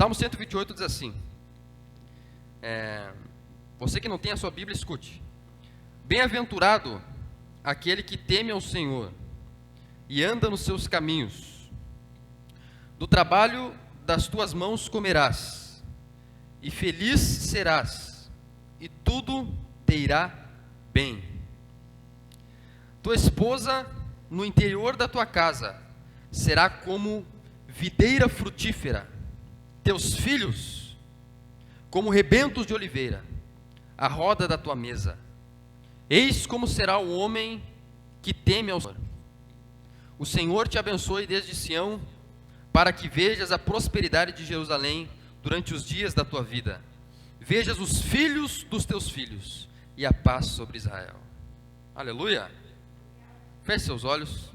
Salmo 128 diz assim, você que não tem a sua Bíblia, escute. Bem-aventurado aquele que teme ao Senhor e anda nos seus caminhos. Do trabalho das tuas mãos comerás, e feliz serás, e tudo te irá bem. Tua esposa no interior da tua casa será como videira frutífera, teus filhos como rebentos de oliveira, à roda da tua mesa. Eis como será o homem que teme ao Senhor. O Senhor te abençoe desde Sião, para que vejas a prosperidade de Jerusalém durante os dias da tua vida. Vejas os filhos dos teus filhos e a paz sobre Israel. Aleluia. Feche seus olhos.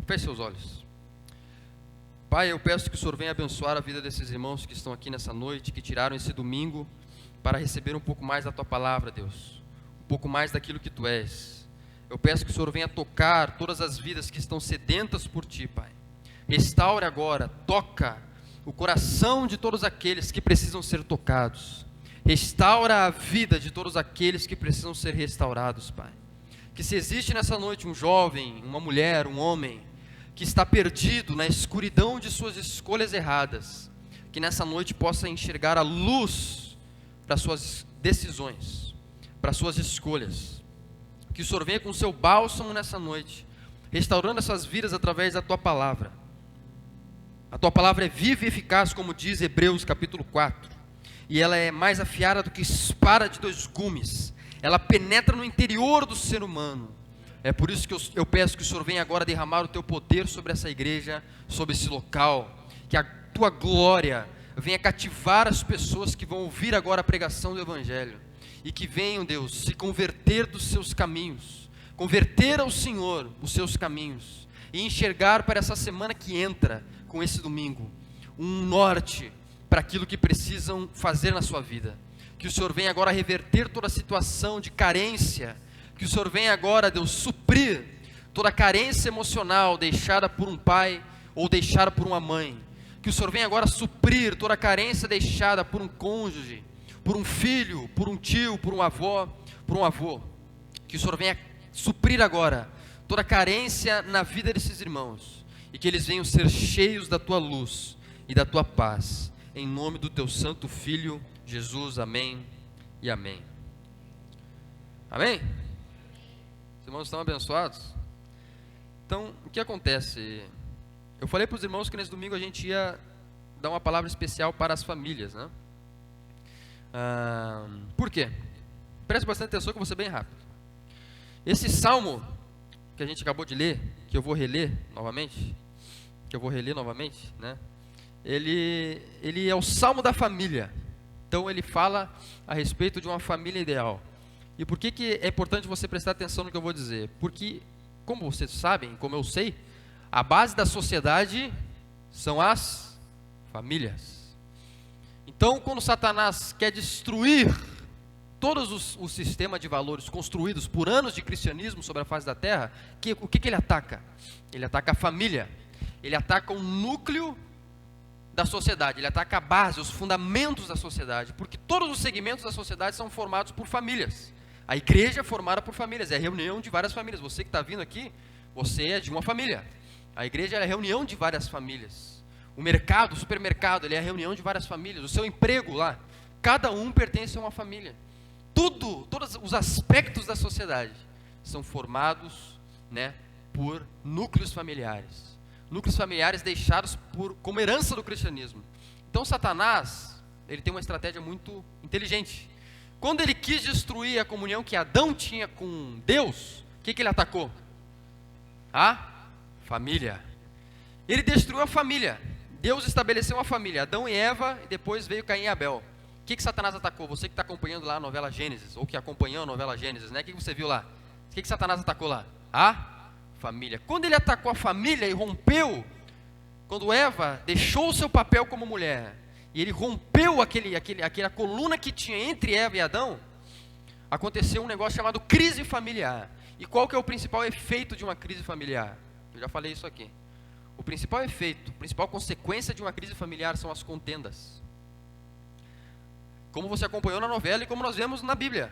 Feche seus olhos. Pai, eu peço que o Senhor venha abençoar a vida desses irmãos que estão aqui nessa noite, que tiraram esse domingo para receber um pouco mais da tua palavra, Deus. Um pouco mais daquilo que tu és. Eu peço que o Senhor venha tocar todas as vidas que estão sedentas por ti, Pai. Restaure agora, toca o coração de todos aqueles que precisam ser tocados. Restaura a vida de todos aqueles que precisam ser restaurados, Pai. Que se existe nessa noite um jovem, uma mulher, um homem, que está perdido na escuridão de suas escolhas erradas, que nessa noite possa enxergar a luz para suas decisões, para suas escolhas. Que o Senhor venha com o seu bálsamo nessa noite, restaurando essas vidas através da tua palavra. A tua palavra é viva e eficaz, como diz Hebreus capítulo 4, e ela é mais afiada do que espada de dois gumes. Ela penetra no interior do ser humano. É por isso que eu peço que o Senhor venha agora derramar o teu poder sobre essa igreja, sobre esse local, que a tua glória venha cativar as pessoas que vão ouvir agora a pregação do Evangelho, e que venham, Deus, se converter dos seus caminhos, converter ao Senhor os seus caminhos, e enxergar para essa semana que entra, com esse domingo, um norte para aquilo que precisam fazer na sua vida. Que o Senhor venha agora reverter toda a situação de carência, que o Senhor venha agora, Deus, suprir toda a carência emocional deixada por um pai ou deixada por uma mãe. Que o Senhor venha agora suprir toda a carência deixada por um cônjuge, por um filho, por um tio, por um avô, por um avô. Que o Senhor venha suprir agora toda a carência na vida desses irmãos, e que eles venham ser cheios da tua luz e da tua paz, em nome do teu santo Filho, Jesus, amém e amém. Amém? Os irmãos estão abençoados? Então, o que acontece? Eu falei para os irmãos que nesse domingo a gente ia dar uma palavra especial para as famílias, né? Por quê? Preste bastante atenção que eu vou ser bem rápido. Esse salmo que a gente acabou de ler, que eu vou reler novamente, né? Ele é o salmo da família. Então ele fala a respeito de uma família ideal. E por que é importante você prestar atenção no que eu vou dizer? Porque, como vocês sabem, como eu sei, a base da sociedade são as famílias. Então, quando Satanás quer destruir todos os sistemas de valores construídos por anos de cristianismo sobre a face da terra, o que ele ataca? Ele ataca a família. Ele ataca o núcleo da sociedade, ele ataca a base, os fundamentos da sociedade, porque todos os segmentos da sociedade são formados por famílias. A igreja é formada por famílias, é a reunião de várias famílias. Você que está vindo aqui, você é de uma família. A igreja é a reunião de várias famílias. O mercado, o supermercado, ele é a reunião de várias famílias. O seu emprego lá, cada um pertence a uma família. Todos os aspectos da sociedade são formados, né, por núcleos familiares. Núcleos familiares deixados como herança do cristianismo. Então Satanás, ele tem uma estratégia muito inteligente. Quando ele quis destruir a comunhão que Adão tinha com Deus, o que ele atacou? A família. Ele destruiu a família. Deus estabeleceu uma família, Adão e Eva, e depois veio Caim e Abel. O que Satanás atacou? Você que está acompanhando lá a novela Gênesis, ou que acompanhou a novela Gênesis, né? O que você viu lá? O que Satanás atacou lá? A família. Quando ele atacou a família e rompeu, quando Eva deixou o seu papel como mulher, e ele rompeu aquela coluna que tinha entre Eva e Adão, aconteceu um negócio chamado crise familiar. E qual que é o principal efeito de uma crise familiar? Eu já falei isso aqui. O principal efeito, a principal consequência de uma crise familiar são as contendas. Como você acompanhou na novela e como nós vemos na Bíblia.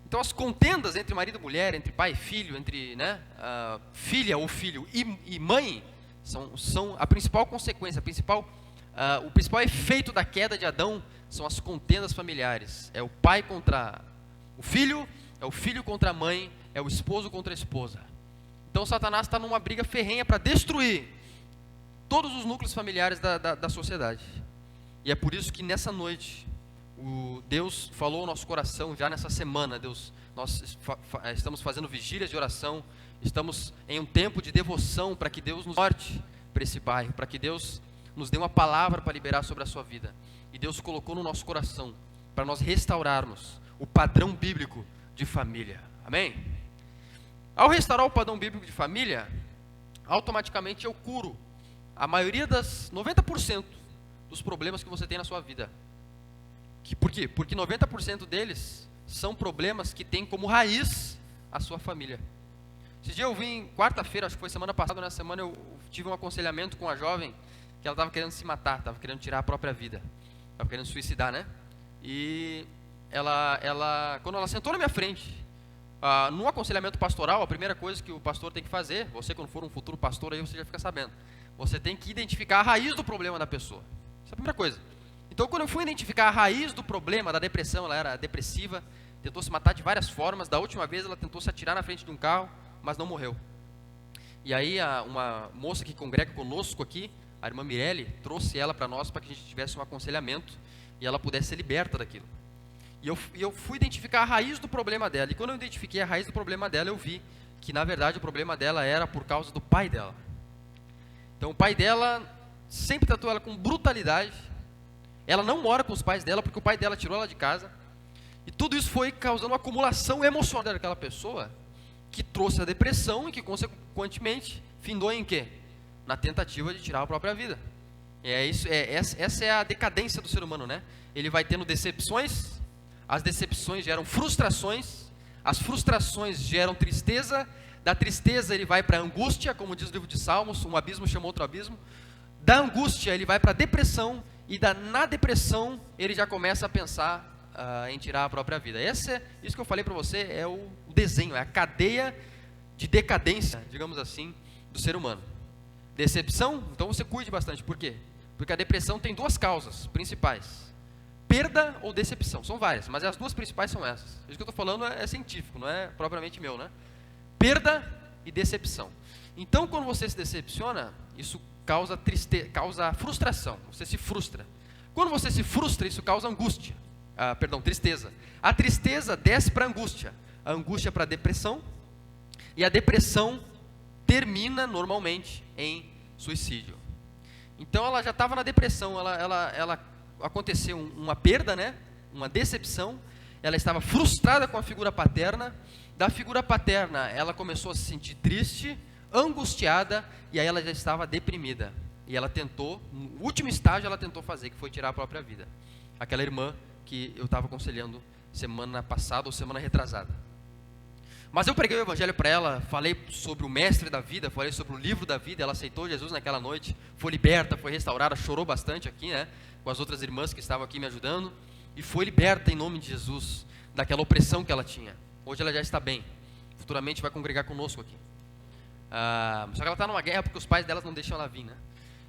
Então as contendas entre marido e mulher, entre pai e filho, entre filha ou filho e mãe, são a principal consequência, o principal efeito da queda de Adão são as contendas familiares. É o pai contra o filho, é o filho contra a mãe, é o esposo contra a esposa. Então Satanás está numa briga ferrenha para destruir todos os núcleos familiares da sociedade. E é por isso que nessa noite, Deus falou ao nosso coração já nessa semana. Nós estamos fazendo vigílias de oração, estamos em um tempo de devoção para que Deus nos norte para esse bairro, para que Deus nos dê uma palavra para liberar sobre a sua vida. E Deus colocou no nosso coração para nós restaurarmos o padrão bíblico de família. Amém? Ao restaurar o padrão bíblico de família, automaticamente eu curo a maioria 90% dos problemas que você tem na sua vida. Por quê? Porque 90% deles são problemas que têm como raiz a sua família. Esse dia eu vim, quarta-feira, acho que foi semana passada, na semana eu tive um aconselhamento com uma jovem que ela estava querendo se matar, estava querendo tirar a própria vida, estava querendo suicidar, né? E quando ela sentou na minha frente, num aconselhamento pastoral, a primeira coisa que o pastor tem que fazer, você quando for um futuro pastor aí você já fica sabendo, você tem que identificar a raiz do problema da pessoa. Essa é a primeira coisa. Então, quando eu fui identificar a raiz do problema da depressão, ela era depressiva, tentou se matar de várias formas. Da última vez, ela tentou se atirar na frente de um carro, mas não morreu. E aí, uma moça que congrega conosco aqui, a irmã Mirelle, trouxe ela para nós para que a gente tivesse um aconselhamento e ela pudesse ser liberta daquilo. E eu fui identificar a raiz do problema dela. E quando eu identifiquei a raiz do problema dela, eu vi que, na verdade, o problema dela era por causa do pai dela. Então, o pai dela sempre tratou ela com brutalidade. Ela não mora com os pais dela, porque o pai dela tirou ela de casa. E tudo isso foi causando uma acumulação emocional daquela pessoa, que trouxe a depressão e que, consequentemente, findou em quê? Na tentativa de tirar a própria vida. Essa é a decadência do ser humano, né? Ele vai tendo decepções, as decepções geram frustrações, as frustrações geram tristeza, da tristeza ele vai para a angústia, como diz o livro de Salmos, um abismo chama outro abismo. Da angústia ele vai para a depressão, e na depressão ele já começa a pensar em tirar a própria vida. Isso que eu falei para você é o desenho, é a cadeia de decadência, digamos assim, do ser humano. Decepção, então você cuide bastante. Por quê? Porque a depressão tem duas causas principais: perda ou decepção. São várias, mas as duas principais são essas. Isso que eu estou falando é científico, não é propriamente meu, né? Perda e decepção. Então, quando você se decepciona, isso causa frustração, você se frustra. Quando você se frustra, isso causa tristeza. A tristeza desce para a angústia para a depressão, e a depressão termina normalmente em suicídio. Então ela já estava na depressão, ela aconteceu uma perda, né? Uma decepção, ela estava frustrada com a figura paterna, da figura paterna ela começou a se sentir triste, angustiada, e aí ela já estava deprimida. E ela tentou, no último estágio ela tentou fazer, que foi tirar a própria vida. Aquela irmã que eu estava aconselhando semana passada ou semana retrasada. Mas eu preguei o evangelho para ela, falei sobre o mestre da vida, falei sobre o livro da vida, ela aceitou Jesus naquela noite, foi liberta, foi restaurada, chorou bastante aqui, né, com as outras irmãs que estavam aqui me ajudando, e foi liberta em nome de Jesus, daquela opressão que ela tinha. Hoje ela já está bem, futuramente vai congregar conosco aqui. Só que ela está numa guerra porque os pais delas não deixam ela vir, né?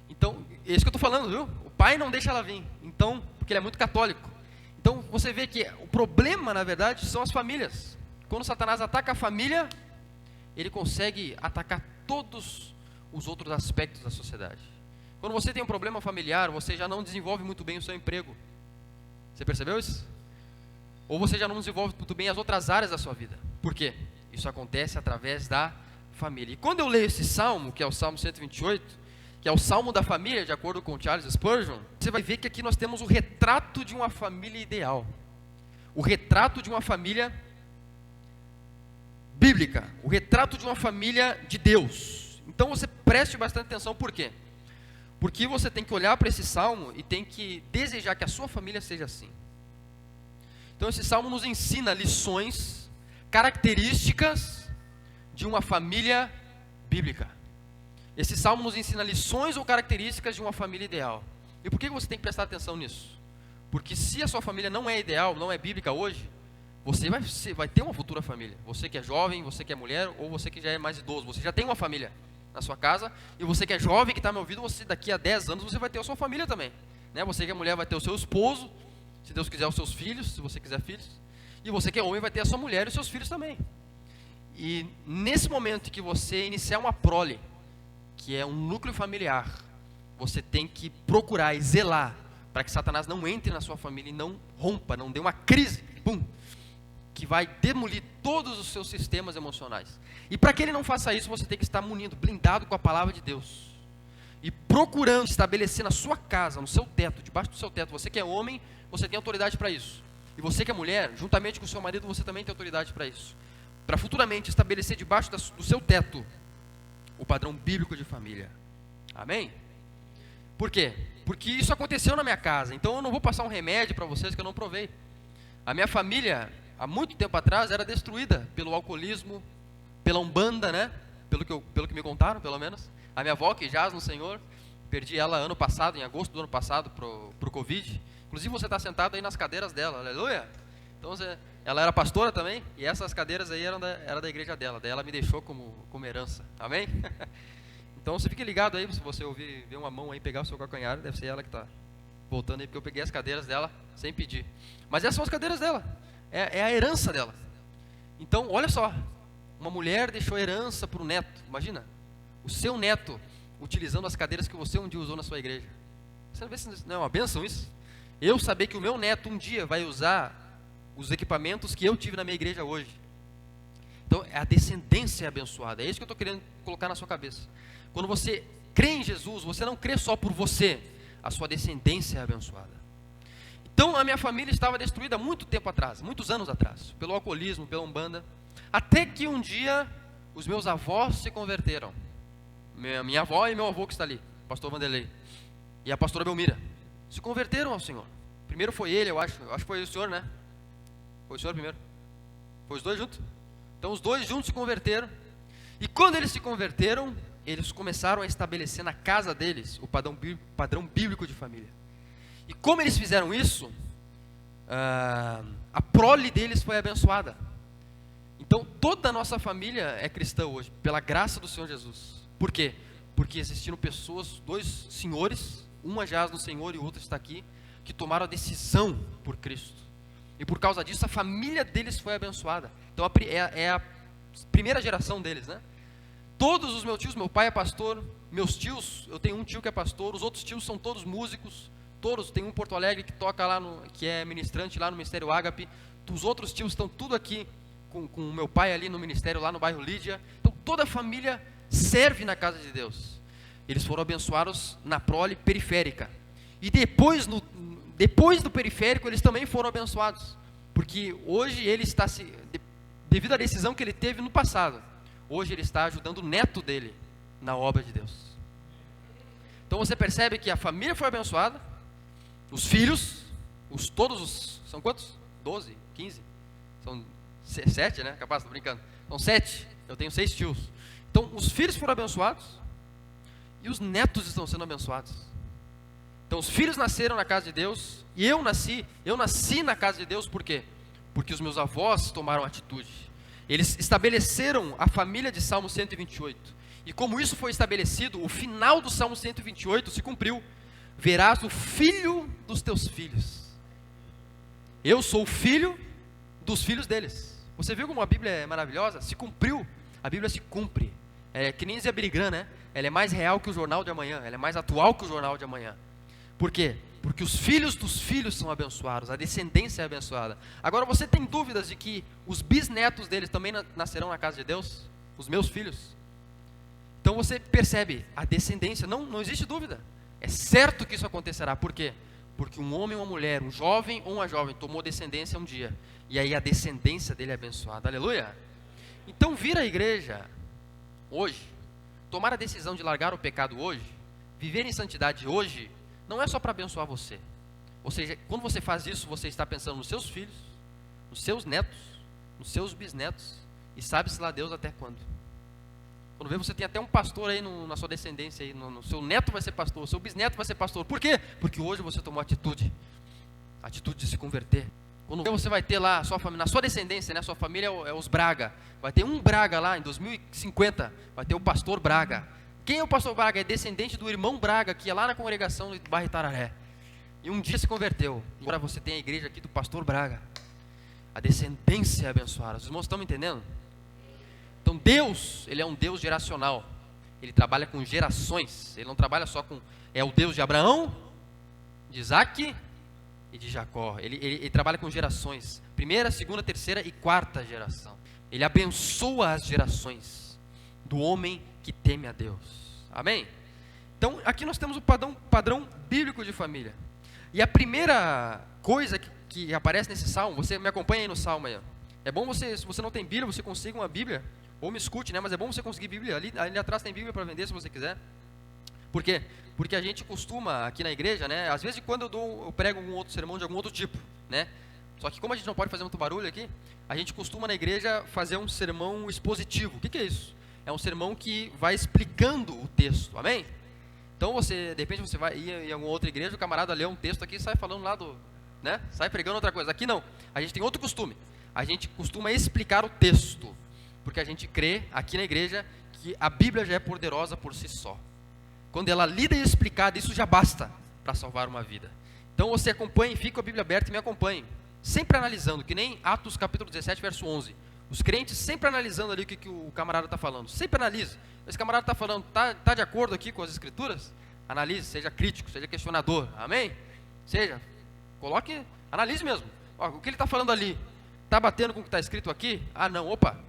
Então, é isso que eu estou falando, viu? O pai não deixa ela vir, então, porque ele é muito católico. Então, você vê que o problema, na verdade, são as famílias. Quando Satanás ataca a família, ele consegue atacar todos os outros aspectos da sociedade. Quando você tem um problema familiar, você já não desenvolve muito bem o seu emprego. Você percebeu isso? Ou você já não desenvolve muito bem as outras áreas da sua vida. Por quê? Isso acontece através da família. E quando eu leio esse salmo, que é o Salmo 128, que é o salmo da família, de acordo com Charles Spurgeon, você vai ver que aqui nós temos o retrato de uma família ideal. O retrato de uma família bíblica. O retrato de uma família de Deus. Então você preste bastante atenção, por quê? Porque você tem que olhar para esse salmo e tem que desejar que a sua família seja assim. Então esse salmo nos ensina lições, características de uma família bíblica. Esse salmo nos ensina lições ou características de uma família ideal. E por que você tem que prestar atenção nisso? Porque se a sua família não é ideal, não é bíblica hoje, você vai ter uma futura família. Você que é jovem, você que é mulher, ou você que já é mais idoso, você já tem uma família na sua casa. E você que é jovem, que está me ouvindo, você daqui a 10 anos você vai ter a sua família também, né? Você que é mulher vai ter o seu esposo, se Deus quiser os seus filhos, se você quiser filhos. E você que é homem vai ter a sua mulher e os seus filhos também. E nesse momento que você iniciar uma prole, que é um núcleo familiar, você tem que procurar e zelar para que Satanás não entre na sua família e não rompa, não dê uma crise, pum, que vai demolir todos os seus sistemas emocionais. E para que ele não faça isso, você tem que estar munido, blindado com a palavra de Deus. E procurando estabelecer na sua casa, no seu teto, debaixo do seu teto. Você que é homem, você tem autoridade para isso. E você que é mulher, juntamente com o seu marido, você também tem autoridade para isso. Para futuramente estabelecer debaixo do seu teto o padrão bíblico de família. Amém? Por quê? Porque isso aconteceu na minha casa. Então eu não vou passar um remédio para vocês que eu não provei. A minha família, há muito tempo atrás, era destruída pelo alcoolismo, pela umbanda, né? Pelo que me contaram, pelo menos. A minha avó, que jaz no Senhor, perdi ela ano passado, em agosto do ano passado, pro Covid. Inclusive você está sentado aí nas cadeiras dela, aleluia! Então ela era pastora também, e essas cadeiras aí eram da igreja dela. Daí ela me deixou como herança, amém? Então você fique ligado aí, se você ver uma mão aí pegar o seu calcanhar, deve ser ela que está voltando aí, porque eu peguei as cadeiras dela sem pedir. Mas essas são as cadeiras dela, é a herança dela. Então, olha só, uma mulher deixou herança para o neto, imagina, o seu neto utilizando as cadeiras que você um dia usou na sua igreja. Você não vê se não é uma bênção isso? Eu saber que o meu neto um dia vai usar os equipamentos que eu tive na minha igreja hoje. Então, a descendência é abençoada, é isso que eu estou querendo colocar na sua cabeça. Quando você crê em Jesus, você não crê só por você, a sua descendência é abençoada. Então a minha família estava destruída há muito tempo atrás, muitos anos atrás, pelo alcoolismo, pela umbanda, até que um dia os meus avós se converteram. Minha avó e meu avô que está ali, o pastor Vanderlei, e a pastora Belmira, se converteram ao Senhor. Primeiro foi ele, eu acho que foi o senhor, né? Foi o senhor primeiro? Foi os dois juntos? Então os dois juntos se converteram, e quando eles se converteram, eles começaram a estabelecer na casa deles o padrão bíblico de família. E como eles fizeram isso, a prole deles foi abençoada. Então toda a nossa família é cristã hoje, pela graça do Senhor Jesus. Por quê? Porque existiram pessoas, dois senhores, uma jaz no Senhor e o outro está aqui, que tomaram a decisão por Cristo. E por causa disso a família deles foi abençoada. Então é a primeira geração deles, né? Todos os meus tios, meu pai é pastor, meus tios, eu tenho um tio que é pastor, os outros tios são todos músicos, todos, tem um em Porto Alegre que toca lá, que é ministrante lá no Ministério Ágape, os outros tios estão tudo aqui com o meu pai ali no ministério, lá no bairro Lídia. Então toda a família serve na casa de Deus. Eles foram abençoados na prole periférica. E depois do periférico eles também foram abençoados, porque hoje ele está, devido à decisão que ele teve no passado, hoje ele está ajudando o neto dele na obra de Deus. Então você percebe que a família foi abençoada, os filhos, são quantos? 12, 15? São 7, né? Capaz, estou brincando. São 7, eu tenho 6 tios. Então os filhos foram abençoados e os netos estão sendo abençoados. Então os filhos nasceram na casa de Deus e eu nasci na casa de Deus, por quê? Porque os meus avós tomaram atitude. Eles estabeleceram a família de Salmo 128. E como isso foi estabelecido, o final do Salmo 128 se cumpriu. Verás o filho dos teus filhos. Eu sou o filho dos filhos deles. Você viu como a Bíblia é maravilhosa? Se cumpriu. A Bíblia se cumpre. É que nem Zé Brigram, né? Ela é mais real que o jornal de amanhã. Ela é mais atual que o jornal de amanhã. Por quê? Porque os filhos dos filhos são abençoados, a descendência é abençoada. Agora você tem dúvidas de que os bisnetos deles também nascerão na casa de Deus? Os meus filhos? Então você percebe, a descendência, não existe dúvida. É certo que isso acontecerá. Por quê? Porque um homem ou uma mulher, um jovem ou uma jovem tomou descendência um dia. E aí a descendência dele é abençoada. Aleluia! Então vir à igreja hoje, tomar a decisão de largar o pecado hoje, viver em santidade hoje, não é só para abençoar você. Ou seja, quando você faz isso, você está pensando nos seus filhos, nos seus netos, nos seus bisnetos, e sabe-se lá Deus até quando. Quando vê, você tem até um pastor aí na sua descendência, aí, no seu neto vai ser pastor, o seu bisneto vai ser pastor. Por quê? Porque hoje você tomou atitude de se converter. Quando vê, você vai ter lá, na sua descendência, né, sua família é os Braga. Vai ter um Braga lá, em 2050, vai ter o pastor Braga. Quem é o pastor Braga? É descendente do irmão Braga, que é lá na congregação do bairro Itararé. E um dia se converteu. Agora você tem a igreja aqui do pastor Braga. A descendência é abençoada. Os irmãos estão me entendendo? Então Deus, Ele é um Deus geracional. Ele trabalha com gerações. Ele não trabalha só com... É o Deus de Abraão, de Isaac e de Jacó. Ele trabalha com gerações. Primeira, segunda, terceira e quarta geração. Ele abençoa as gerações do homem que teme a Deus. Amém? Então, aqui nós temos o padrão bíblico de família. E a primeira coisa que aparece nesse salmo, você me acompanha aí no salmo aí. É bom você, se você não tem Bíblia, você consiga uma Bíblia, ou me escute, né? Mas é bom você conseguir Bíblia. Ali atrás tem Bíblia para vender, se você quiser. Por quê? Porque a gente costuma, aqui na igreja, né? Às vezes quando eu prego algum outro sermão de algum outro tipo, né? Só que como a gente não pode fazer muito barulho aqui, a gente costuma na igreja fazer um sermão expositivo. O que é isso? É um sermão que vai explicando o texto, amém? Então você, de repente você vai ir em alguma outra igreja, o camarada lê um texto aqui e sai falando lá do, né? Sai pregando outra coisa. Aqui não, a gente tem outro costume. A gente costuma explicar o texto, porque a gente crê aqui na igreja que a Bíblia já é poderosa por si só. Quando ela lida e explicada, isso já basta para salvar uma vida. Então você acompanhe, fica com a Bíblia aberta e me acompanhe. Sempre analisando, que nem Atos capítulo 17, verso 11. Os crentes sempre analisando ali o que o camarada está falando. Sempre analise. Esse camarada está falando, está de acordo aqui com as escrituras? Analise, seja crítico, seja questionador. Amém? Analise mesmo. Ó, o que ele está falando ali, está batendo com o que está escrito aqui? Ah não, opa,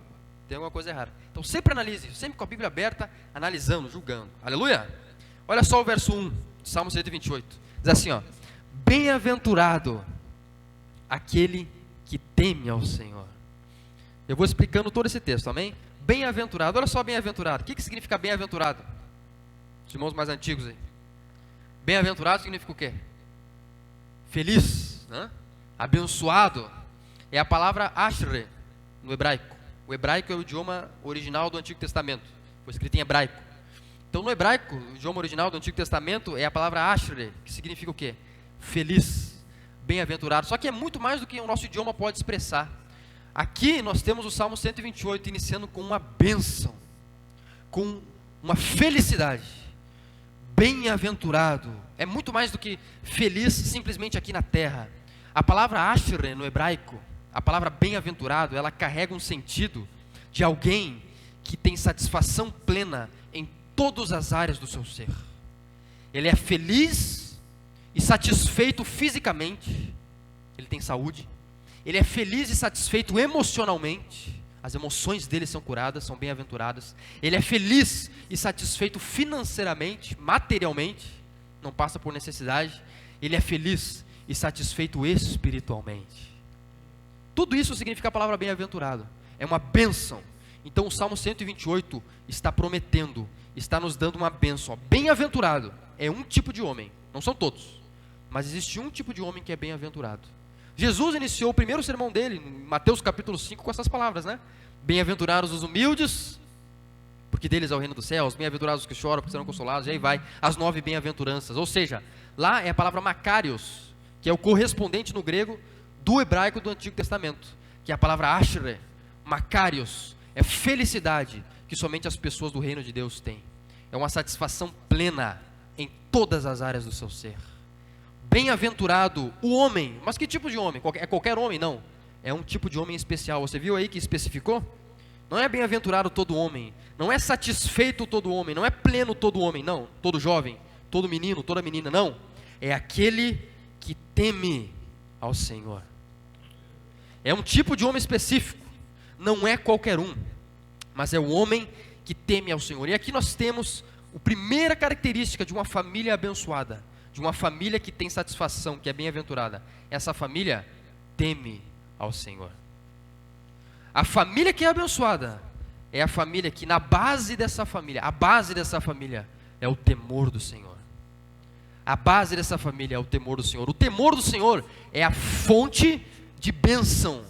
tem alguma coisa errada. Então sempre analise, sempre com a Bíblia aberta, analisando, julgando. Aleluia? Olha só o verso 1, Salmo 128. Diz assim, ó: bem-aventurado aquele que teme ao Senhor. Eu vou explicando todo esse texto, amém? Bem-aventurado, olha só bem-aventurado. O que significa bem-aventurado? Os irmãos mais antigos aí. Bem-aventurado significa o quê? Feliz, né? Abençoado. É a palavra ashre no hebraico. O hebraico é o idioma original do Antigo Testamento. Foi escrito em hebraico. Então no hebraico, o idioma original do Antigo Testamento é a palavra ashre, que significa o quê? Feliz, bem-aventurado. Só que é muito mais do que o nosso idioma pode expressar. Aqui nós temos o Salmo 128 iniciando com uma bênção, com uma felicidade. Bem-aventurado. É muito mais do que feliz simplesmente aqui na terra. A palavra ashre no hebraico, a palavra bem-aventurado, ela carrega um sentido de alguém que tem satisfação plena em todas as áreas do seu ser. Ele é feliz e satisfeito fisicamente. Ele tem saúde. Ele é feliz e satisfeito emocionalmente. As emoções dele são curadas, são bem-aventuradas. Ele é feliz e satisfeito financeiramente, materialmente. Não passa por necessidade. Ele é feliz e satisfeito espiritualmente. Tudo isso significa a palavra bem-aventurado. É uma bênção. Então o Salmo 128 está prometendo, está nos dando uma bênção. Bem-aventurado é um tipo de homem, não são todos, mas existe um tipo de homem que é bem-aventurado. Jesus iniciou o primeiro sermão dele, em Mateus capítulo 5, com essas palavras, né? Bem-aventurados os humildes, porque deles é o reino dos céus. Bem-aventurados os que choram, porque serão consolados. E aí vai, as 9 bem-aventuranças. Ou seja, lá é a palavra makarios, que é o correspondente no grego do hebraico do Antigo Testamento, que é a palavra ashre, makarios, é felicidade que somente as pessoas do reino de Deus têm. É uma satisfação plena em todas as áreas do seu ser. Bem-aventurado o homem. Mas que tipo de homem? É qualquer homem? Não. É um tipo de homem especial. Você viu aí que especificou? Não é bem-aventurado todo homem. Não é satisfeito todo homem. Não é pleno todo homem. Não. Todo jovem, todo menino, toda menina. Não. É aquele que teme ao Senhor. É um tipo de homem específico. Não é qualquer um. Mas é o homem que teme ao Senhor. E aqui nós temos a primeira característica de uma família abençoada, de uma família que tem satisfação, que é bem-aventurada. Essa família teme ao Senhor. A família que é abençoada é a família que a base dessa família é o temor do Senhor. A base dessa família é o temor do Senhor. O temor do Senhor é a fonte de bênção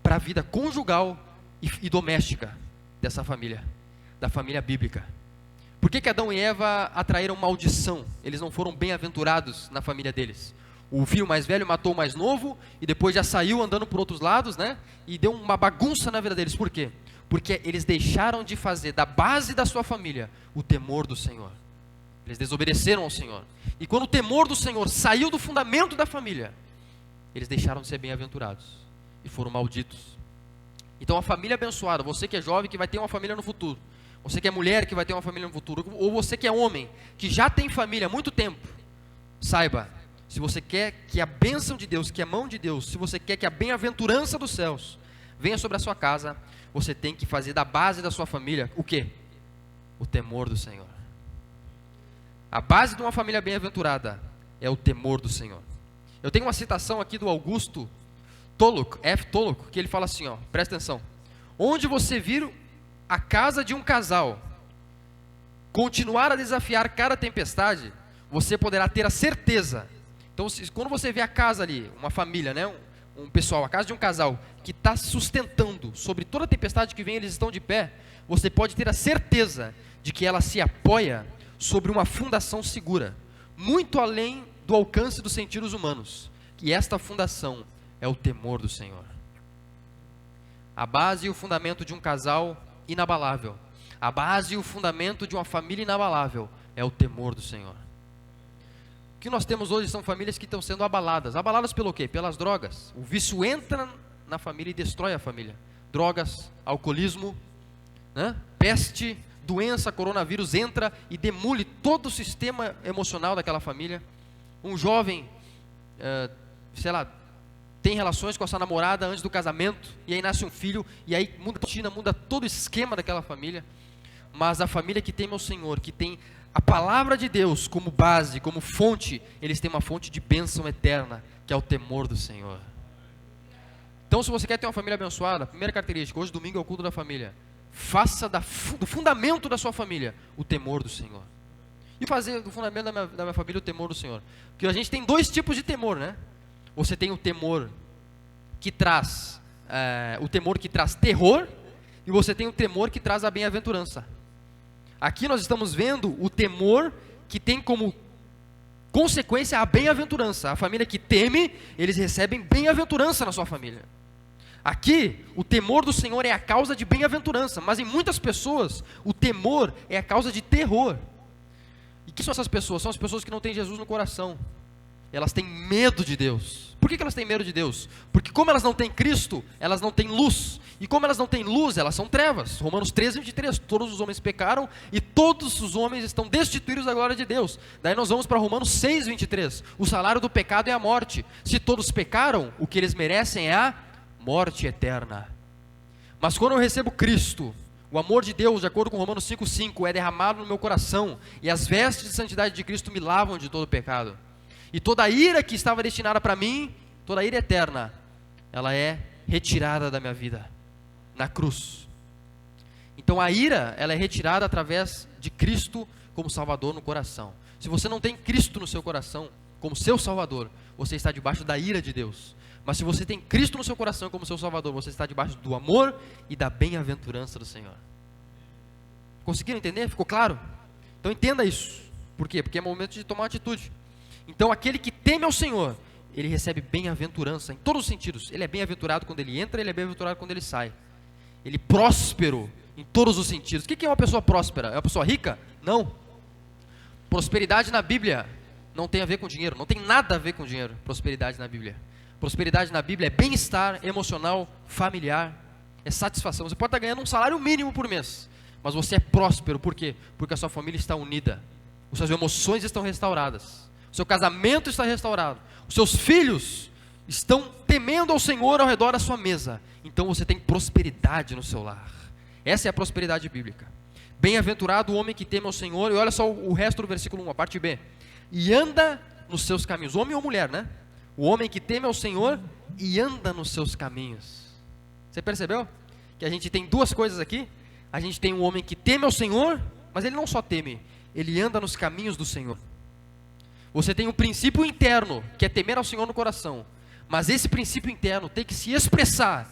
para a vida conjugal e doméstica dessa família. da família bíblica. Por que Adão e Eva atraíram maldição? Eles não foram bem-aventurados na família deles. O filho mais velho matou o mais novo e depois já saiu andando por outros lados, né? E deu uma bagunça na vida deles. Por quê? Porque eles deixaram de fazer da base da sua família o temor do Senhor. Eles desobedeceram ao Senhor. E quando o temor do Senhor saiu do fundamento da família, eles deixaram de ser bem-aventurados e foram malditos. Então a família abençoada, você que é jovem que vai ter uma família no futuro, você que é mulher que vai ter uma família no futuro, ou você que é homem que já tem família há muito tempo, saiba, se você quer que a bênção de Deus, que a mão de Deus, se você quer que a bem-aventurança dos céus venha sobre a sua casa, você tem que fazer da base da sua família o quê? O temor do Senhor. A base de uma família bem-aventurada é o temor do Senhor. Eu tenho uma citação aqui do Augusto Toluk, F. Toluk, que ele fala assim, ó, presta atenção. Onde você vir a casa de um casal continuar a desafiar cada tempestade, você poderá ter a certeza. Então, quando você vê a casa ali, uma família, né, um pessoal, a casa de um casal que está sustentando sobre toda a tempestade que vem, eles estão de pé, você pode ter a certeza de que ela se apoia sobre uma fundação segura, muito além do alcance dos sentidos humanos, que esta fundação é o temor do Senhor. A base e o fundamento de um casal inabalável, a base e o fundamento de uma família inabalável é o temor do Senhor. O que nós temos hoje são famílias que estão sendo abaladas. Abaladas pelo quê? Pelas drogas. O vício entra na família e destrói a família. Drogas, alcoolismo, né? Peste, doença, coronavírus entra e demole todo o sistema emocional daquela família. Um jovem, sei lá, tem relações com a sua namorada antes do casamento, e aí nasce um filho, e aí muda a rotina, muda todo o esquema daquela família. Mas a família que teme ao Senhor, que tem a palavra de Deus como base, como fonte, eles têm uma fonte de bênção eterna, que é o temor do Senhor. Então, se você quer ter uma família abençoada, a primeira característica, hoje domingo é o culto da família, faça do fundamento da sua família o temor do Senhor. E fazer do fundamento da minha família o temor do Senhor. Porque a gente tem dois tipos de temor, né? Você tem o temor que traz terror, e você tem o temor que traz a bem-aventurança. Aqui nós estamos vendo o temor que tem como consequência a bem-aventurança. A família que teme, eles recebem bem-aventurança na sua família. Aqui, o temor do Senhor é a causa de bem-aventurança, mas em muitas pessoas, o temor é a causa de terror. E que são essas pessoas? São as pessoas que não têm Jesus no coração. Elas têm medo de Deus. Por que elas têm medo de Deus? Porque como elas não têm Cristo, elas não têm luz. E como elas não têm luz, elas são trevas. Romanos 13:23, todos os homens pecaram e todos os homens estão destituídos da glória de Deus. Daí nós vamos para Romanos 6:23, o salário do pecado é a morte. Se todos pecaram, o que eles merecem é a morte eterna. Mas quando eu recebo Cristo, o amor de Deus, de acordo com Romanos 5:5, é derramado no meu coração, e as vestes de santidade de Cristo me lavam de todo pecado. E toda a ira que estava destinada para mim, toda a ira eterna, ela é retirada da minha vida, na cruz. Então a ira, ela é retirada através de Cristo como Salvador no coração. Se você não tem Cristo no seu coração como seu Salvador, você está debaixo da ira de Deus. Mas se você tem Cristo no seu coração como seu Salvador, você está debaixo do amor e da bem-aventurança do Senhor. Conseguiram entender? Ficou claro? Então entenda isso. Por quê? Porque é momento de tomar atitude. Então aquele que teme ao Senhor, ele recebe bem-aventurança em todos os sentidos. Ele é bem-aventurado quando ele entra, ele é bem-aventurado quando ele sai. Ele é próspero em todos os sentidos. O que é uma pessoa próspera? É uma pessoa rica? Não. Prosperidade na Bíblia não tem a ver com dinheiro, não tem nada a ver com dinheiro. Prosperidade na Bíblia. Prosperidade na Bíblia é bem-estar emocional, familiar, é satisfação. Você pode estar ganhando um salário mínimo por mês, mas você é próspero. Por quê? Porque a sua família está unida, as suas emoções estão restauradas, o seu casamento está restaurado, os seus filhos estão temendo ao Senhor ao redor da sua mesa. Então você tem prosperidade no seu lar. Essa é a prosperidade bíblica. Bem-aventurado o homem que teme ao Senhor. E olha só o resto do versículo 1, a parte B. E anda nos seus caminhos. Homem ou mulher, né? O homem que teme ao Senhor e anda nos seus caminhos. Você percebeu? Que a gente tem duas coisas aqui. A gente tem um homem que teme ao Senhor, mas ele não só teme, ele anda nos caminhos do Senhor. Você tem um princípio interno, que é temer ao Senhor no coração. Mas esse princípio interno tem que se expressar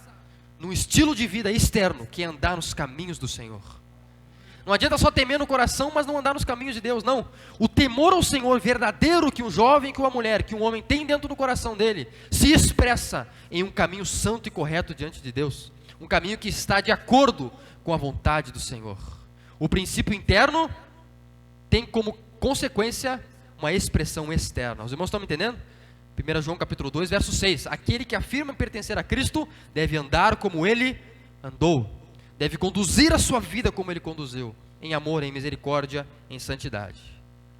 num estilo de vida externo, que é andar nos caminhos do Senhor. Não adianta só temer no coração, mas não andar nos caminhos de Deus, não. O temor ao Senhor verdadeiro que um jovem, que uma mulher, que um homem tem dentro do coração dele, se expressa em um caminho santo e correto diante de Deus. Um caminho que está de acordo com a vontade do Senhor. O princípio interno tem como consequência uma expressão externa. Os irmãos estão me entendendo? 1 João capítulo 2, verso 6. Aquele que afirma pertencer a Cristo deve andar como Ele andou. Deve conduzir a sua vida como Ele conduziu, em amor, em misericórdia, em santidade.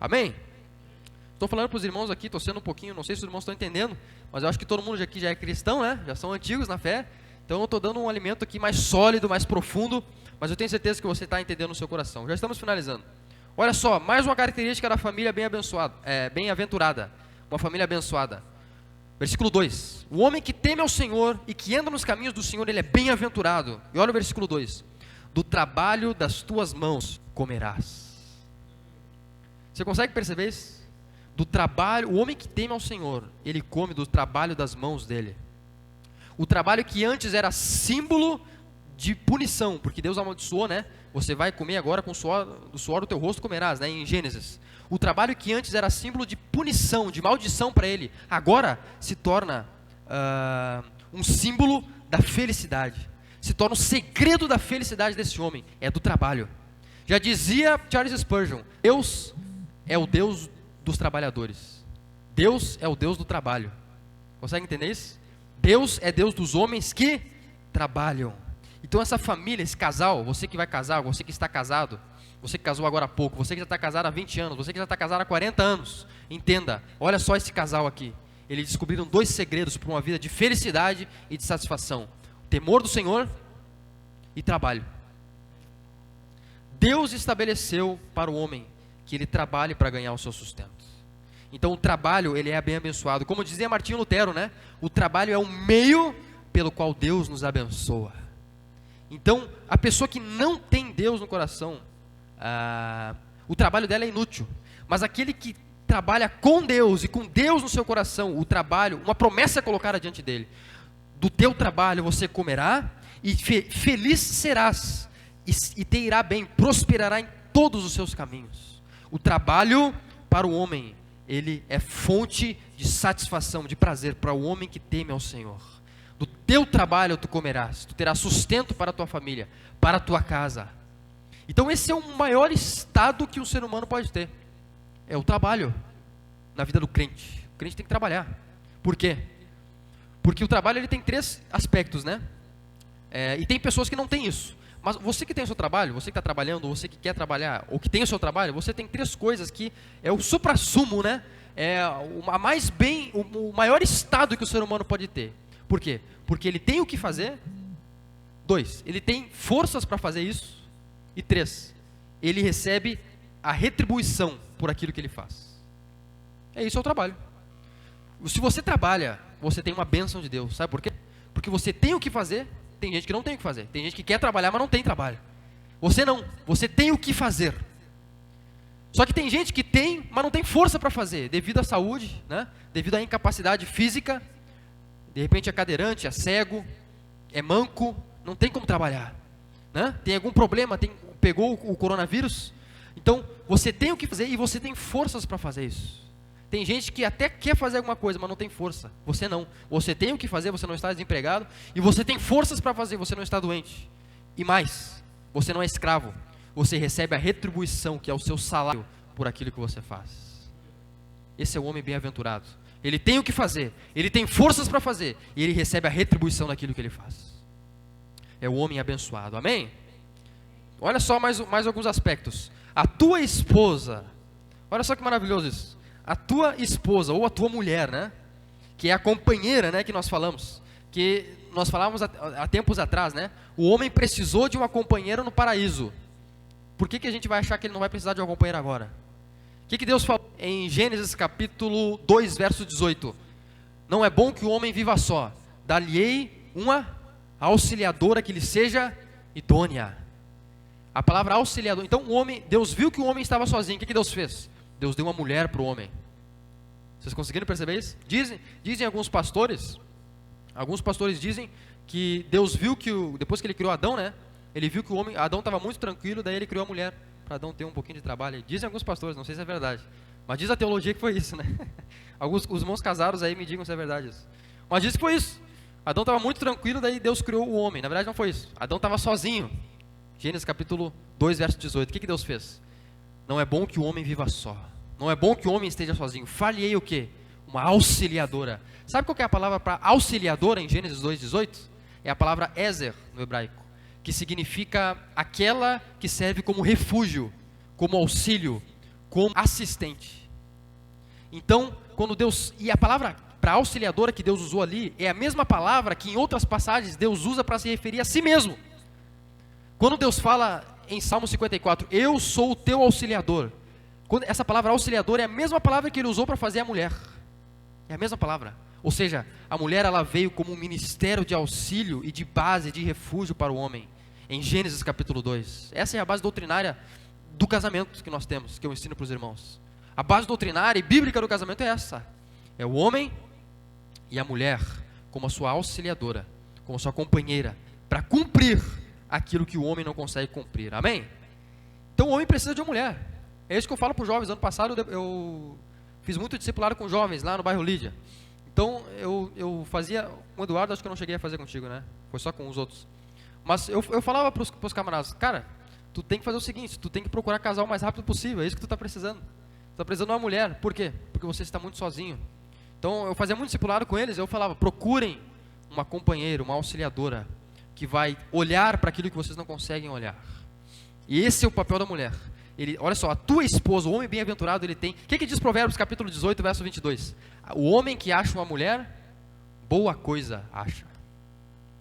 Amém? Estou falando para os irmãos aqui, estou sendo um pouquinho, não sei se os irmãos estão entendendo, mas eu acho que todo mundo aqui já é cristão, né? Já são antigos na fé. Então eu estou dando um alimento aqui mais sólido, mais profundo, mas eu tenho certeza que você está entendendo no seu coração. Já estamos finalizando. Olha só, mais uma característica da família bem-aventurada. Uma família abençoada. Versículo 2. O homem que teme ao Senhor e que anda nos caminhos do Senhor, ele é bem-aventurado. E olha o versículo 2. Do trabalho das tuas mãos comerás. Você consegue perceber isso? Do trabalho, o homem que teme ao Senhor, ele come do trabalho das mãos dele. O trabalho que antes era símbolo de punição, porque Deus amaldiçoou, né? Você vai comer agora com do suor do teu rosto comerás, né? Em Gênesis. O trabalho que antes era símbolo de punição, de maldição para ele, agora se torna um símbolo da felicidade. Se torna o segredo da felicidade desse homem, é do trabalho. Já dizia Charles Spurgeon, Deus é o Deus dos trabalhadores. Deus é o Deus do trabalho. Consegue entender isso? Deus é Deus dos homens que trabalham. Então essa família, esse casal, você que vai casar, você que está casado, você que casou agora há pouco, você que já está casado há 20 anos, você que já está casado há 40 anos, entenda, olha só esse casal aqui. Eles descobriram 2 segredos para uma vida de felicidade e de satisfação. Temor do Senhor e trabalho. Deus estabeleceu para o homem que ele trabalhe para ganhar o seu sustento. Então o trabalho, ele é bem abençoado. Como dizia Martinho Lutero, né? O trabalho é o meio pelo qual Deus nos abençoa. Então, a pessoa que não tem Deus no coração, o trabalho dela é inútil. Mas aquele que trabalha com Deus e com Deus no seu coração, o trabalho, uma promessa é colocada diante dele. Do teu trabalho você comerá e feliz serás e te irá bem, prosperará em todos os seus caminhos. O trabalho para o homem, ele é fonte de satisfação, de prazer para o homem que teme ao Senhor. Do teu trabalho tu comerás, tu terás sustento para a tua família, para a tua casa. Então esse é o maior estado que o ser humano pode ter. É o trabalho na vida do crente. O crente tem que trabalhar. Por quê? Porque o trabalho ele tem 3 aspectos, né? E tem pessoas que não têm isso. Mas você que tem o seu trabalho, você que está trabalhando, ou você que quer trabalhar, ou que tem o seu trabalho, você tem 3 coisas que é o suprassumo, né? É o maior estado que o ser humano pode ter. Por quê? Porque ele tem o que fazer. 2, ele tem forças para fazer isso. E 3, ele recebe a retribuição por aquilo que ele faz. Isso é o trabalho. Se você trabalha, você tem uma bênção de Deus. Sabe por quê? Porque você tem o que fazer. Tem gente que não tem o que fazer. Tem gente que quer trabalhar, mas não tem trabalho. Você não. Você tem o que fazer. Só que tem gente que tem, mas não tem força para fazer. Devido à saúde, né? Devido à incapacidade física. De repente é cadeirante, é cego, é manco. Não tem como trabalhar, né? Tem algum problema, pegou o coronavírus. Então, você tem o que fazer e você tem forças para fazer isso. Tem gente que até quer fazer alguma coisa, mas não tem força. Você não. Você tem o que fazer, você não está desempregado. E você tem forças para fazer, você não está doente. E mais, você não é escravo. Você recebe a retribuição, que é o seu salário, por aquilo que você faz. Esse é o homem bem-aventurado. Ele tem o que fazer, ele tem forças para fazer, e ele recebe a retribuição daquilo que ele faz. É o homem abençoado, amém? Olha só mais alguns aspectos. A tua esposa, olha só que maravilhoso isso. A tua esposa, ou a tua mulher, né? Que é a companheira, né? Que nós falamos. Que nós falávamos há tempos atrás, né? O homem precisou de uma companheira no paraíso. Por que a gente vai achar que ele não vai precisar de uma companheira agora? O que Deus falou em Gênesis capítulo 2, verso 18? Não é bom que o homem viva só. Dar-lhe-ei uma auxiliadora que lhe seja idônea. A palavra auxiliador. Então Deus viu que o homem estava sozinho. O que Deus fez? Deus deu uma mulher para o homem. Vocês conseguiram perceber isso? Dizem alguns pastores dizem que Deus viu que depois que ele criou Adão, né? Ele viu que o homem, Adão estava muito tranquilo, daí ele criou a mulher, para Adão ter um pouquinho de trabalho. Dizem alguns pastores, não sei se é verdade, mas diz a teologia que foi isso, né? Os irmãos casados aí me digam se é verdade isso. Mas diz que foi isso. Adão estava muito tranquilo, daí Deus criou o homem. Na verdade não foi isso. Adão estava sozinho. Gênesis capítulo 2, verso 18. O que Deus fez? Não é bom que o homem viva só. Não é bom que o homem esteja sozinho. Falhei o quê? Uma auxiliadora. Sabe qual que é a palavra para auxiliadora em Gênesis 2, 18? É a palavra ezer no hebraico, que significa aquela que serve como refúgio, como auxílio, como assistente. Então, quando Deus... E a palavra para auxiliadora que Deus usou ali é a mesma palavra que em outras passagens Deus usa para se referir a si mesmo. Quando Deus fala em Salmo 54, eu sou o teu auxiliador. Essa palavra auxiliador é a mesma palavra que ele usou para fazer a mulher. É a mesma palavra. Ou seja, a mulher ela veio como um ministério de auxílio e de base, de refúgio para o homem. Em Gênesis capítulo 2. Essa é a base doutrinária do casamento que nós temos, que eu ensino para os irmãos. A base doutrinária e bíblica do casamento é essa. É o homem e a mulher como a sua auxiliadora, como a sua companheira, para cumprir aquilo que o homem não consegue cumprir. Amém? Então o homem precisa de uma mulher. É isso que eu falo para os jovens. Ano passado eu fiz muito discipulado com jovens lá no bairro Lídia. Então eu fazia com o Eduardo, acho que eu não cheguei a fazer contigo, né? Foi só com os outros. Mas eu falava para os camaradas, cara, tu tem que fazer o seguinte, tu tem que procurar casar o mais rápido possível, é isso que tu está precisando. Tu está precisando de uma mulher. Por quê? Porque você está muito sozinho. Então eu fazia muito discipulado com eles, eu falava, procurem uma companheira, uma auxiliadora, que vai olhar para aquilo que vocês não conseguem olhar. E esse é o papel da mulher. Olha só, a tua esposa, o homem bem-aventurado, ele tem... O que diz Provérbios capítulo 18, verso 22? O homem que acha uma mulher, boa coisa acha.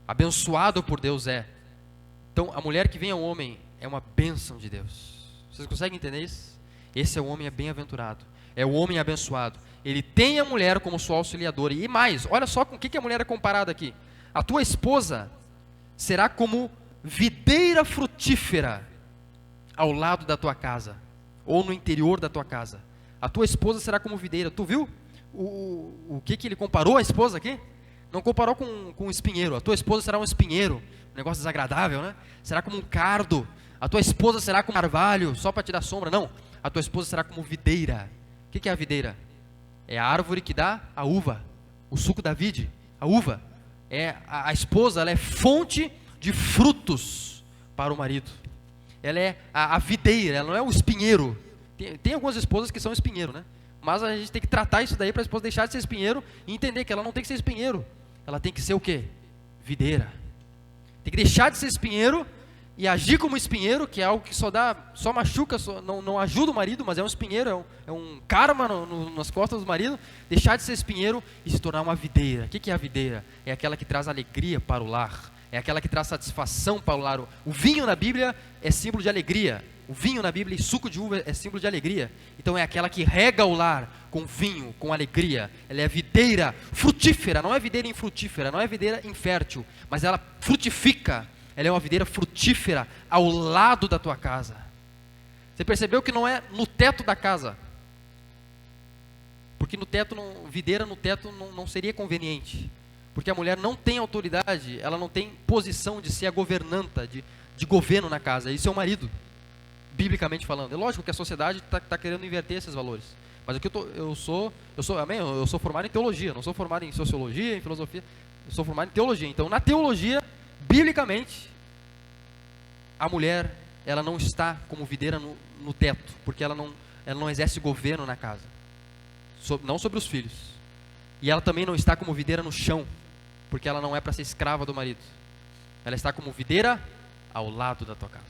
Abençoado por Deus é. Então, a mulher que vem ao homem é uma bênção de Deus. Vocês conseguem entender isso? Esse é o homem bem-aventurado. É o homem abençoado. Ele tem a mulher como sua auxiliadora. E mais, olha só com o que a mulher é comparada aqui. A tua esposa será como videira frutífera ao lado da tua casa, ou no interior da tua casa. A tua esposa será como videira. Tu viu o que ele comparou a esposa aqui? Não comparou com um espinheiro. A tua esposa será um espinheiro, um negócio desagradável, né? Será como um cardo. A tua esposa será como um carvalho, só para te dar sombra. Não, a tua esposa será como videira. O que é a videira? É a árvore que dá a uva, o suco da vide, a uva. A esposa, ela é fonte de frutos para o marido. Ela é a videira, ela não é o espinheiro. Tem algumas esposas que são espinheiro, né? Mas a gente tem que tratar isso daí para a esposa deixar de ser espinheiro e entender que ela não tem que ser espinheiro. Ela tem que ser o quê? Videira. Tem que deixar de ser espinheiro e agir como espinheiro, que é algo que só machuca, não ajuda o marido, mas é um espinheiro, é um karma nas costas do marido. Deixar de ser espinheiro e se tornar uma videira. O que é a videira? É aquela que traz alegria para o lar. É aquela que traz satisfação para o lar. O vinho na Bíblia é símbolo de alegria. O vinho na Bíblia e suco de uva é símbolo de alegria. Então é aquela que rega o lar com vinho, com alegria. Ela é videira frutífera, não é videira infrutífera, não é videira infértil, mas ela frutifica. Ela é uma videira frutífera ao lado da tua casa. Você percebeu que não é no teto da casa? Porque videira no teto não seria conveniente. Porque a mulher não tem autoridade, ela não tem posição de ser a governanta, de governo na casa. Isso é o marido, biblicamente falando. É lógico que a sociedade está querendo inverter esses valores. Mas aqui eu sou formado em teologia, não sou formado em sociologia, em filosofia. Eu sou formado em teologia. Então, na teologia, biblicamente, a mulher, ela não está como videira no teto, porque ela não exerce governo na casa, não sobre os filhos. E ela também não está como videira no chão, porque ela não é para ser escrava do marido. Ela está como videira ao lado da tua casa.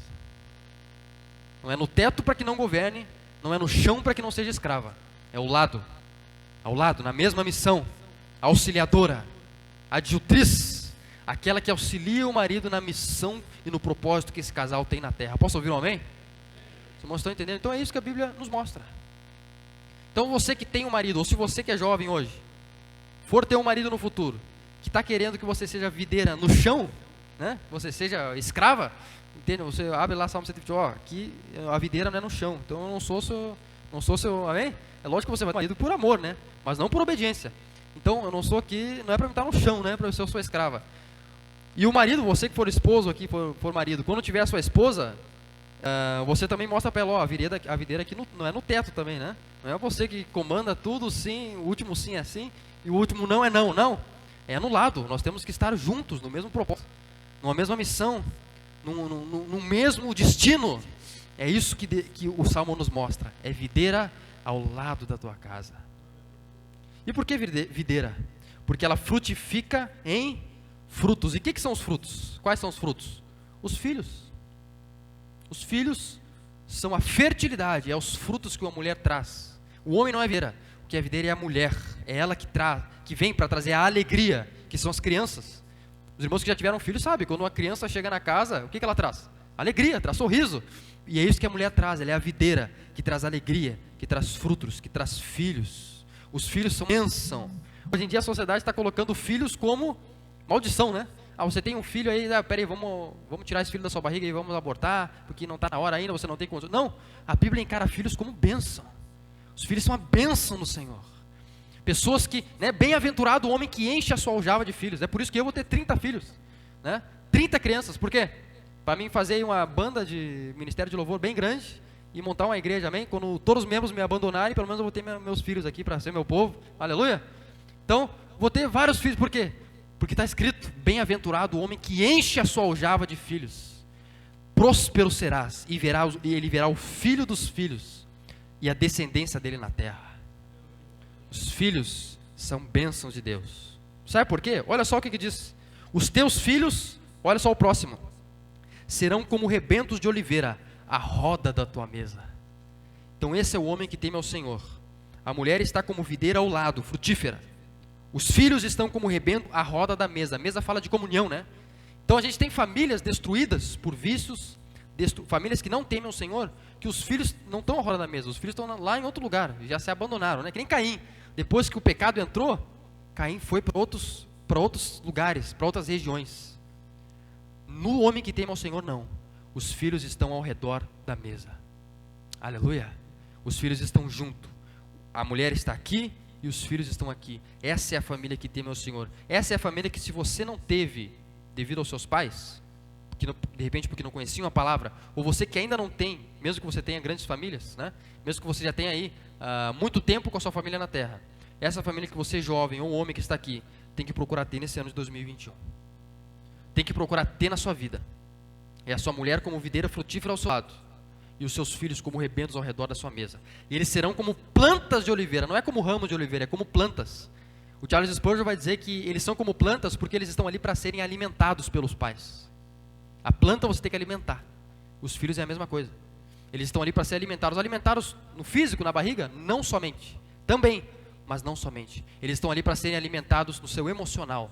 Não é no teto para que não governe, não é no chão para que não seja escrava. É ao lado, na mesma missão, auxiliadora, adjutriz, aquela que auxilia o marido na missão e no propósito que esse casal tem na terra. Posso ouvir um amém? Os irmãos estão entendendo? Então é isso que a Bíblia nos mostra. Então você que tem um marido, ou se você que é jovem hoje, for ter um marido no futuro, que está querendo que você seja videira no chão, né? Você seja escrava, entende? Você abre lá Salmo 128, aqui a videira não é no chão, então eu não sou seu, amém? É lógico que você vai ter marido por amor, né? Mas não por obediência. Então eu não sou aqui, não é para me estar no chão, né? Para eu ser sua escrava. E o marido, você que for esposo aqui, for marido, quando tiver a sua esposa, você também mostra para ela, ó, a videira aqui não é no teto também, né? Não é você que comanda tudo sim, o último sim é sim, e o último não é não, não. É no lado, nós temos que estar juntos, no mesmo propósito, numa mesma missão, no mesmo destino. É isso que o Salmo nos mostra, é videira ao lado da tua casa. E por que videira? Porque ela frutifica em frutos. E o que são os frutos? Quais são os frutos? Os filhos. Os filhos são a fertilidade, é os frutos que uma mulher traz. O homem não é videira, o que é videira é a mulher, é ela que vem para trazer a alegria, que são as crianças. Os irmãos que já tiveram filhos sabem, quando uma criança chega na casa, o que ela traz? Alegria, traz sorriso. E é isso que a mulher traz, ela é a videira, que traz alegria, que traz frutos, que traz filhos. Os filhos são bênção. Hoje em dia a sociedade está colocando filhos como maldição, né? Você tem um filho aí, peraí, vamos tirar esse filho da sua barriga e vamos abortar, porque não está na hora ainda, você não tem condição. Não, a Bíblia encara filhos como bênção. Os filhos são uma bênção no Senhor. Pessoas que, né, bem-aventurado o homem que enche a sua aljava de filhos. É por isso que eu vou ter 30 filhos, né? 30 crianças, por quê? Para mim fazer uma banda de ministério de louvor bem grande e montar uma igreja, amém? Quando todos os membros me abandonarem, pelo menos eu vou ter meus filhos aqui para ser meu povo, aleluia? Então, vou ter vários filhos, por quê? Porque está escrito, bem-aventurado o homem que enche a sua aljava de filhos. Próspero serás, e ele verá o filho dos filhos, e a descendência dele na terra. Os filhos são bênçãos de Deus. Sabe por quê? Olha só o que diz. Os teus filhos, olha só o próximo, serão como rebentos de oliveira, a roda da tua mesa. Então esse é o homem que teme ao Senhor. A mulher está como videira ao lado, frutífera. Os filhos estão como rebento à roda da mesa. A mesa fala de comunhão, né? Então a gente tem famílias destruídas por vícios, famílias que não temem o Senhor, que os filhos não estão à roda da mesa, os filhos estão lá em outro lugar, já se abandonaram, né? Que nem Caim. Depois que o pecado entrou, Caim foi para outros lugares, para outras regiões. No homem que teme ao Senhor, não. Os filhos estão ao redor da mesa. Aleluia. Os filhos estão junto. A mulher está aqui e os filhos estão aqui. Essa é a família que teme ao Senhor. Essa é a família que, se você não teve devido aos seus pais, de repente porque não conheciam a palavra, ou você que ainda não tem, mesmo que você tenha grandes famílias, né? Mesmo que você já tenha aí muito tempo com a sua família na terra, essa família que você, jovem ou homem que está aqui, tem que procurar ter nesse ano de 2021. Tem que procurar ter na sua vida. É a sua mulher como videira frutífera ao seu lado, e os seus filhos como rebentos ao redor da sua mesa. E eles serão como plantas de oliveira, não é como ramos de oliveira, é como plantas. O Charles Spurgeon vai dizer que eles são como plantas porque eles estão ali para serem alimentados pelos pais. A planta você tem que alimentar. Os filhos é a mesma coisa. Eles estão ali para ser alimentados. Alimentados no físico, na barriga? Não somente. Também, mas não somente. Eles estão ali para serem alimentados no seu emocional.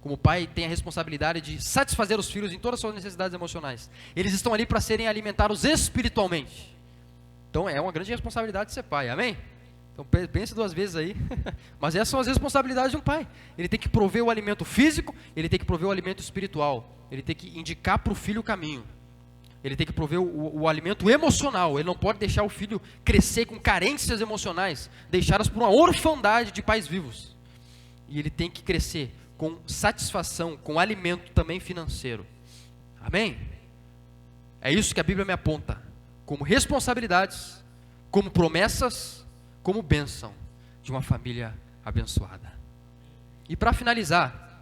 Como o pai tem a responsabilidade de satisfazer os filhos em todas as suas necessidades emocionais. Eles estão ali para serem alimentados espiritualmente. Então é uma grande responsabilidade de ser pai, amém? Então pense duas vezes aí. Mas essas são as responsabilidades de um pai. Ele tem que prover o alimento físico, ele tem que prover o alimento espiritual. Ele tem que indicar para o filho o caminho. Ele tem que prover o alimento emocional. Ele não pode deixar o filho crescer com carências emocionais, deixadas por uma orfandade de pais vivos. E ele tem que crescer com satisfação, com alimento também financeiro. Amém? É isso que a Bíblia me aponta, como responsabilidades, como promessas, como bênção de uma família abençoada. E para finalizar,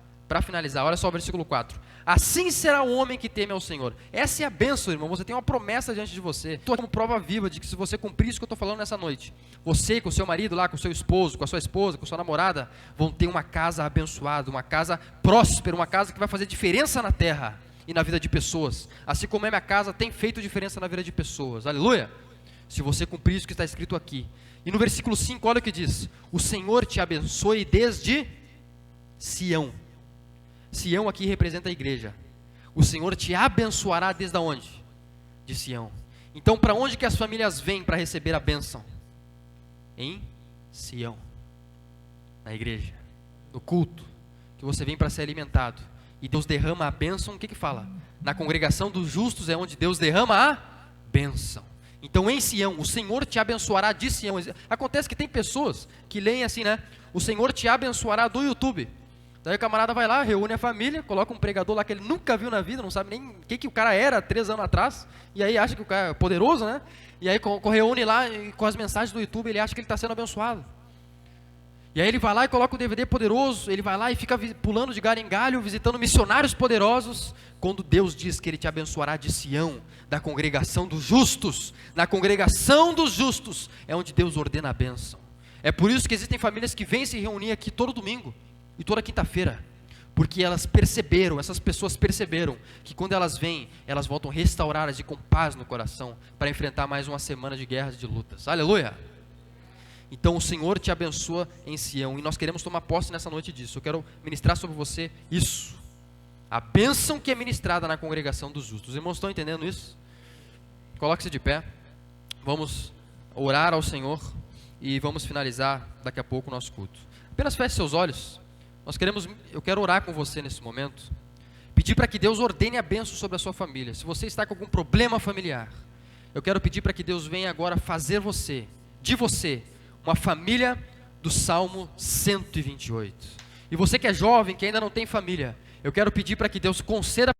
olha só o versículo 4. Assim será o homem que teme ao Senhor. Essa é a bênção, irmão. Você tem uma promessa diante de você. Estou como prova viva de que, se você cumprir isso que eu estou falando nessa noite, você com o seu marido lá, com o seu esposo, com a sua esposa, com a sua namorada, vão ter uma casa abençoada, uma casa próspera, uma casa que vai fazer diferença na terra e na vida de pessoas. Assim como a minha casa tem feito diferença na vida de pessoas. Aleluia! Se você cumprir isso que está escrito aqui. E no versículo 5, olha o que diz. O Senhor te abençoe desde Sião. Sião aqui representa a igreja. O Senhor te abençoará desde onde? De Sião. Então, para onde que as famílias vêm para receber a bênção? Em Sião. Na igreja. No culto. Que você vem para ser alimentado. E Deus derrama a bênção, o que fala? Na congregação dos justos é onde Deus derrama a bênção. Então, em Sião, o Senhor te abençoará de Sião. Acontece que tem pessoas que leem assim, né? O Senhor te abençoará do YouTube. Daí o camarada vai lá, reúne a família, coloca um pregador lá que ele nunca viu na vida, não sabe nem o que o cara era 3 anos atrás, e aí acha que o cara é poderoso, né? E aí reúne lá e com as mensagens do YouTube, ele acha que ele está sendo abençoado. E aí ele vai lá e coloca o DVD poderoso, ele vai lá e fica pulando de galho em galho, visitando missionários poderosos, quando Deus diz que Ele te abençoará de Sião, da congregação dos justos. Na congregação dos justos é onde Deus ordena a bênção. É por isso que existem famílias que vêm se reunir aqui todo domingo e toda quinta-feira, porque elas perceberam, essas pessoas perceberam, que quando elas vêm, elas voltam restauradas e com paz no coração, para enfrentar mais uma semana de guerras e de lutas. Aleluia! Então o Senhor te abençoa em Sião, e nós queremos tomar posse nessa noite disso. Eu quero ministrar sobre você isso, a bênção que é ministrada na congregação dos justos. Os irmãos estão entendendo isso? Coloque-se de pé, vamos orar ao Senhor, e vamos finalizar daqui a pouco o nosso culto. Apenas feche seus olhos. Eu quero orar com você nesse momento, pedir para que Deus ordene a bênção sobre a sua família. Se você está com algum problema familiar, eu quero pedir para que Deus venha agora fazer de você, uma família do Salmo 128. E você que é jovem, que ainda não tem família, eu quero pedir para que Deus conceda